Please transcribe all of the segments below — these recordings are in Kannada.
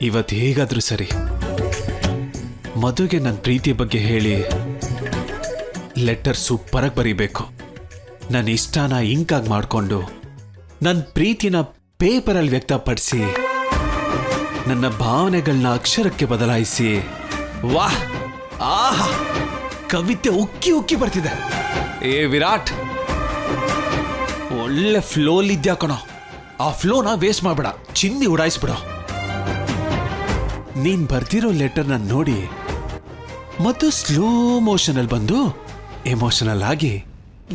ಇವತ್ತು ಹೇಗಾದ್ರೂ ಸರಿ ಮಧುಗೆ ನನ್ನ ಪ್ರೀತಿ ಬಗ್ಗೆ ಹೇಳಿ ಲೆಟರ್ ಸೂಪರಾಗಿ ಬರೀಬೇಕು. ನನ್ನ ಇಷ್ಟನ ಇಂಕಾಗಿ ಮಾಡಿಕೊಂಡು ನನ್ನ ಪ್ರೀತಿನ ಪೇಪರಲ್ಲಿ ವ್ಯಕ್ತಪಡಿಸಿ ನನ್ನ ಭಾವನೆಗಳನ್ನ ಅಕ್ಷರಕ್ಕೆ ಬದಲಾಯಿಸಿ ವಾಹ್ ಆಹಾ ಕವಿತೆ ಉಕ್ಕಿ ಉಕ್ಕಿ ಬರ್ತಿದೆ. ಏ ವಿರಾಟ್, ಒಳ್ಳೆ ಫ್ಲೋಲಿದ್ಯಾ ಕಣೋ. ಆ ಫ್ಲೋನ ವೇಸ್ಟ್ ಮಾಡ್ಬೇಡ, ಚಿಂದಿ ಉಡಾಯಿಸ್ಬಿಡೋ. ನೀನ್ ಬರ್ತಿರೋ ಲೆಟರ್ನ ನೋಡಿ ಮತ್ತು ಸ್ಲೋ ಮೋಷನ್ ಅಲ್ಲಿ ಬಂದು ಎಮೋಷನಲ್ ಆಗಿ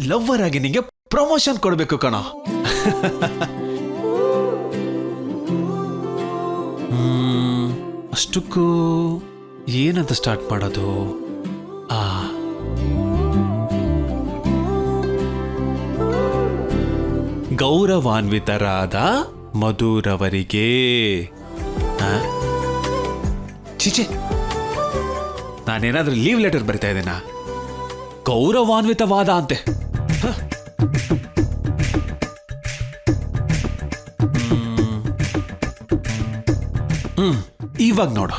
ಲವ್ವರ್ ಆಗಿ ನಿಂಗೆ ಪ್ರಮೋಷನ್ ಕೊಡ್ಬೇಕು ಕಣೋ. ಅಷ್ಟಕ್ಕೂ ಏನಂತ ಸ್ಟಾರ್ಟ್ ಮಾಡೋದು? ಗೌರವಾನ್ವಿತರಾದ ಮಧುರವರಿಗೆ. ಚಿಚೆ, ನಾನೇನಾದ್ರೂ ಲೀವ್ ಲೆಟರ್ ಬರಿತಾ ಇದ್ದೇನಾ? ಗೌರವಾನ್ವಿತವಾದ ಅಂತೆ. ಇವಾಗ ನೋಡು,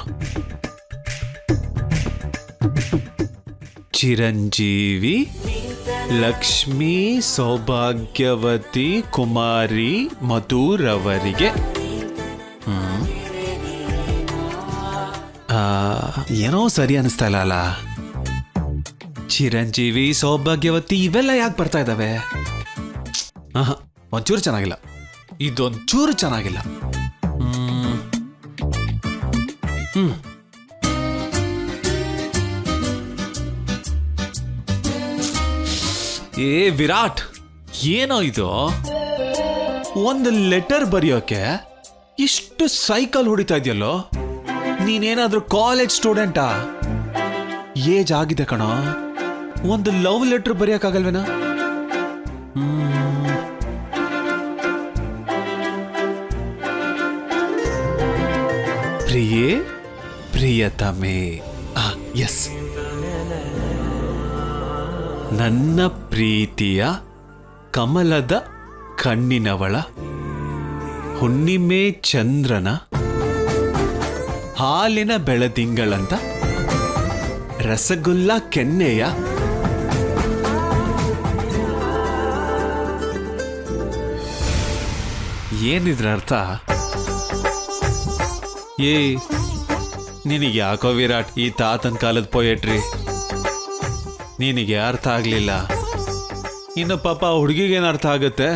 ಚಿರಂಜೀವಿ ಲಕ್ಷ್ಮೀ ಸೌಭಾಗ್ಯವತಿ ಕುಮಾರಿ ಮಧುರವರಿಗೆ. ಏನೋ ಸರಿ ಅನಿಸ್ತಾ ಇಲ್ಲ ಅಲ್ಲ. ಚಿರಂಜೀವಿ ಸೌಭಾಗ್ಯವತಿ ಇವೆಲ್ಲ ಯಾಕೆ ಬರ್ತಾ ಇದ್ದಾವೆ? ಒಂಚೂರು ಚೆನ್ನಾಗಿಲ್ಲ, ಇದೊಂಚೂರು ಚೆನ್ನಾಗಿಲ್ಲ. ಏ ವಿರಾಟ್, ಏನೋ ಇದು? ಒಂದು ಲೆಟರ್ ಬರೆಯೋಕೆ ಇಷ್ಟು ಸೈಕಲ್ ಹೊಡಿತಾ ಇದೆಯಲ್ಲೋ? ನೀನೇನಾದ್ರೂ ಕಾಲೇಜ್ ಸ್ಟೂಡೆಂಟಾ? ಏಜ್ ಆಗಿದೆ ಕಣೋ. ಒಂದು ಲವ್ ಲೆಟರ್ ಬರೆಯೋಕ್ಕಾಗಲ್ವೇನಾ? ಪ್ರಿಯೇ ಪ್ರಿಯತಮೆ. ಎಸ್, ನನ್ನ ಪ್ರೀತಿಯ ಕಮಲದ ಕಣ್ಣಿನವಳ, ಹುಣ್ಣಿಮೆ ಚಂದ್ರನ ಹಾಲಿನ ಬೆಳದಿಂಗಳಂತ ರಸಗುಲ್ಲ ಕೆನ್ನೆಯ ಏನಿದ್ರ ಅರ್ಥ? ಏ ನಿನಗೆ ಯಾಕೋ ವಿರಾಟ್ ಈ ತಾತನ ಕಾಲದ ಪೊಯೆಟ್ರಿ ನಿನಗೆ ಅರ್ಥ ಆಗ್ಲಿಲ್ಲ. ಇನ್ನು ಪಾಪ ಹುಡುಗಿಗೇನು ಅರ್ಥ ಆಗುತ್ತೆ?